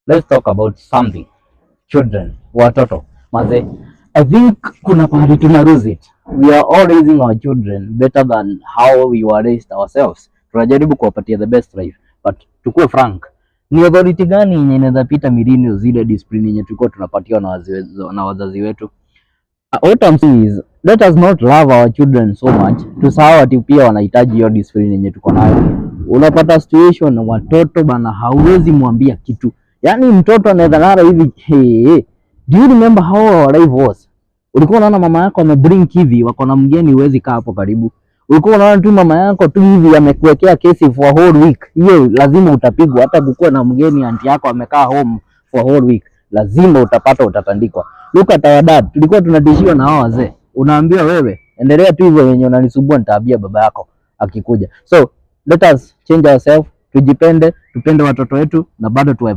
let's talk about something. Children, watoto. Maze, I think kuna pahali tuna lose it. We are all raising our children better than how we were raised ourselves. Tunajaribu kuwapatia the best life. But tukue frank, ni authority gani yenye inaweza pita milini zile discipline yenye tulikuwa tunapatiwa na wazazi wetu? What I'm saying is, let us not love our children so much tusahau ati pia wanahitaji hiyo discipline yenye tuko nayo. Unapata situation watoto bana, hauwezi mwambia kitu. Yaani mtoto anaweza ngara hivi, hey, do you remember how our life was? Ulikuwa unaona mama yako amebring hivi, wako na mgeni, huwezi kaa hapo karibu. Ulikuwa unaona tu mama yako tu hivi amekuwekea kesi for whole week. Hiyo lazima utapigwa. Hata kukuwa na mgeni aunti yako amekaa home for whole week, lazima utatandikwa. Look at our dad. Tulikuwa tunatishiwa na hao wazee. Unaambiwa wewe endelea tu hivyo, yenye unanisumbua nitaambia baba yako akikuja. So let us change ourselves, tujipende, tupende watoto wetu na bado tuwe